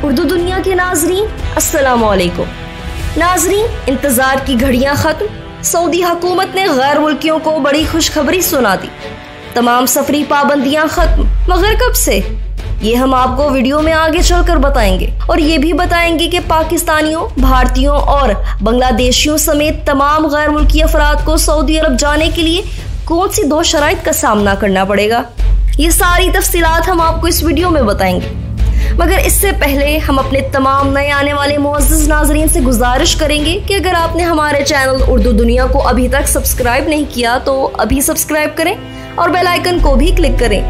उर्दू दुनिया के नाजरीन, अस्सलाम वालेकुम। नाजरीन, इंतजार की घड़ियां खत्म। सऊदी हुकूमत ने गैर मुल्कियों को बड़ी खुशखबरी सुना दी। तमाम सफरी पाबंदियां खत्म, मगर कब से, ये हम आपको वीडियो में आगे चलकर बताएंगे। और ये भी बताएंगे कि पाकिस्तानियों, भारतीयों और बांग्लादेशियों समेत तमाम गैर मुल्की अफराद को सऊदी अरब जाने के लिए कौन सी 2 शराइत का सामना करना पड़ेगा। ये सारी तफसीलात हम आपको इस वीडियो में बताएंगे। मगर इससे पहले हम अपने तमाम नए आने वाले मुअज़्ज़िज़ नाज़रीन से गुजारिश करेंगे कि अगर आपने हमारे चैनल उर्दू दुनिया को अभी तक सब्सक्राइब नहीं किया तो अभी सब्सक्राइब करें और बेल आइकन को भी क्लिक करें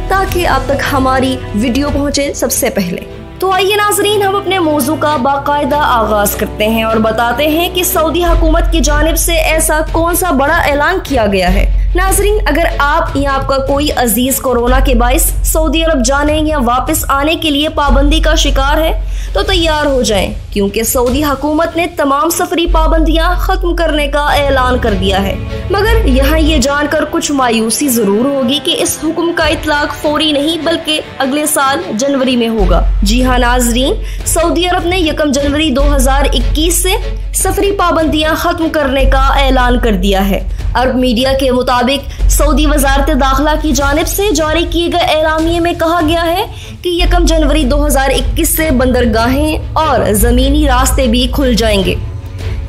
ताकि आप तक हमारी वीडियो पहुंचे सबसे पहले। तो आइए नाज़रीन, हम अपने मौजू का बाकायदा आगाज करते हैं और बताते हैं कि सऊदी हुकूमत की जानिब से ऐसा कौन सा बड़ा ऐलान किया गया है। नाज़रीन, अगर आप या आपका कोई अजीज कोरोना के बाइस सऊदी अरब जाने या वापस आने के लिए पाबंदी का शिकार है तो तैयार हो जाएं, क्योंकि सऊदी हुकूमत ने तमाम सफरी पाबंदियां खत्म करने का ऐलान कर दिया है। मगर यहाँ ये जानकर कुछ मायूसी जरूर होगी कि इस हुक्म का इतलाक फौरी नहीं बल्कि अगले साल जनवरी में होगा। जी हाँ नाज़रीन, सऊदी अरब ने 1 जनवरी 2021 से सफरी पाबंदियां खत्म करने का ऐलान कर दिया है। अरब मीडिया के मुताबिक सऊदी वजारत दाखिला की जानिब से जारी किए गए एलामिये में कहा गया है कि 1 जनवरी 2021 से बंदरगाहें और जमीनी रास्ते भी खुल जाएंगे।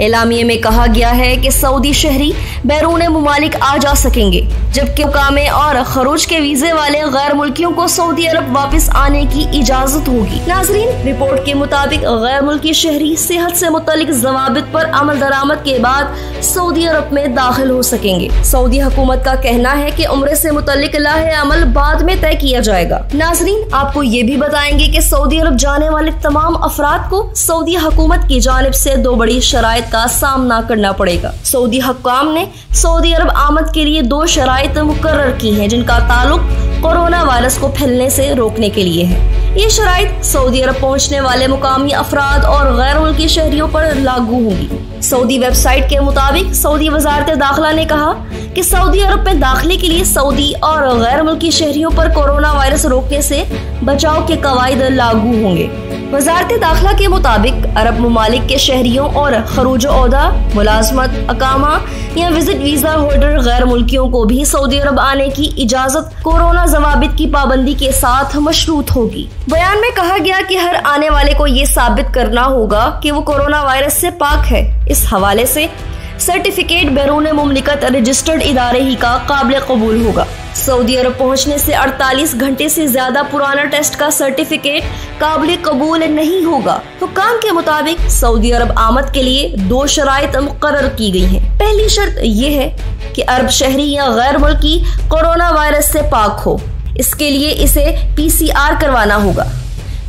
एलामिये में कहा गया है कि सऊदी शहरी बैरून मुमालिक आ जा सकेंगे, जबकि मुकामे और खरूज के वीजे वाले गैर मुल्कियों को सऊदी अरब वापस आने की इजाजत होगी। नाजरीन, रिपोर्ट के मुताबिक गैर मुल्की शहरी सेहत से मुतल्लिक जवाबित पर अमल दरामद के बाद सऊदी अरब में दाखिल हो सकेंगे। सऊदी हुकूमत का कहना है कि उम्रे से मुतल्लिक लाहे अमल बाद में तय किया जाएगा। नाजरीन, आपको ये भी बताएंगे कि सऊदी अरब जाने वाले तमाम अफराद को सऊदी हुकूमत की जानिब से 2 बड़ी शराइत का सामना करना पड़ेगा। सऊदी हुक्काम ने सऊदी अरब आमद के लिए 2 शराइत मुकर्रर की हैं, जिनका ताल्लुक कोरोना वायरस को फैलने से रोकने के लिए है। ये शराइत सऊदी अरब पहुंचने वाले मुकामी अफराद और गैर मुल्की शहरियों पर लागू होंगी। सऊदी वेबसाइट के मुताबिक सऊदी वजारत दाखिला ने कहा कि सऊदी अरब में दाखिले के लिए सऊदी और गैर मुल्की शहरियों पर कोरोना वायरस रोकने से बचाव के कवायद लागू होंगे। वजारत दाखिला के मुताबिक अरब ममालिक के शहरियों और खरूज ओहदा, मुलाजमत, अकामा या विजिट वीजा होल्डर गैर मुल्कियों को भी सऊदी अरब आने की इजाजत कोरोना जवाबित की पाबंदी के साथ मशरूत होगी। बयान में कहा गया कि हर आने वाले को ये साबित करना होगा कि वो कोरोना वायरस से पाक है। इस हवाले से सर्टिफिकेट बैरून मुमलिकत रजिस्टर्ड इदारे ही का काबिल कबूल होगा। सऊदी अरब पहुंचने से 48 घंटे से ज्यादा पुराना टेस्ट का सर्टिफिकेट काबिल कबूल नहीं होगा। हुक्काम के मुताबिक सऊदी अरब आमद के लिए 2 शराइत मुकर्रर की गई हैं। पहली शर्त यह है कि अरब शहरी या गैर मुल्की कोरोना वायरस से पाक हो। इसके लिए इसे PCR करवाना होगा।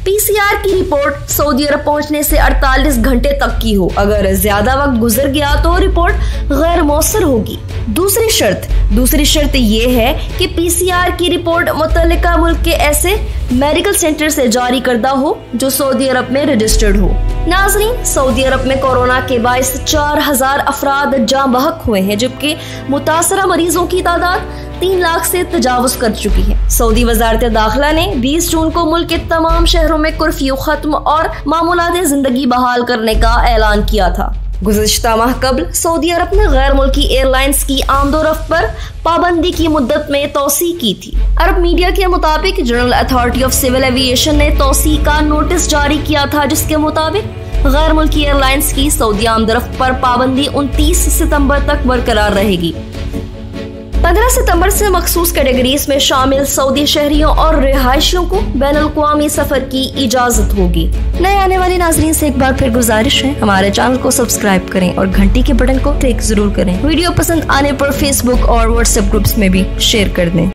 PCR की रिपोर्ट सऊदी अरब पहुंचने से 48 घंटे तक की हो। अगर ज्यादा वक्त गुजर गया तो रिपोर्ट गैर मौसर होगी। दूसरी शर्त ये है कि PCR की रिपोर्ट मुतल्लिका मुल्क के ऐसे मेडिकल सेंटर से जारी करदा हो जो सऊदी अरब में रजिस्टर्ड हो। नाजरीन, सऊदी अरब में कोरोना के बाइस 4000 अफराद जाँ बहक हुए हैं, जबकि मुतासरा मरीजों की तादाद 3 लाख से तजावुज कर चुकी है। सऊदी वजारत दाखिला ने 20 जून को मुल्क के तमाम शहरों में कर्फ्यू खत्म और मामूलात जिंदगी बहाल करने का ऐलान किया था। गुज़िश्ता माह कबल सऊदी अरब ने गैर मुल्की एयरलाइंस की आमदोरफ्त पर पाबंदी की मुद्दत में तौसी की थी। अरब मीडिया के मुताबिक General Authority of Civil Aviation ने तौसी का नोटिस जारी किया था, जिसके मुताबिक गैर मुल्की एयरलाइंस की सऊदी आमदोरफ्त पर पाबंदी 29 सितंबर तक बरकरार रहेगी। 15 सितंबर से मखसूस कैटेगरीज में शामिल सऊदी शहरियों और रिहायशियों को बैनुल-अक़वामी सफर की इजाजत होगी। नए आने वाले नाजरीन से एक बार फिर गुजारिश है, हमारे चैनल को सब्सक्राइब करें और घंटी के बटन को क्लिक जरूर करें। वीडियो पसंद आने पर फेसबुक और व्हाट्सएप ग्रुप्स में भी शेयर कर दें।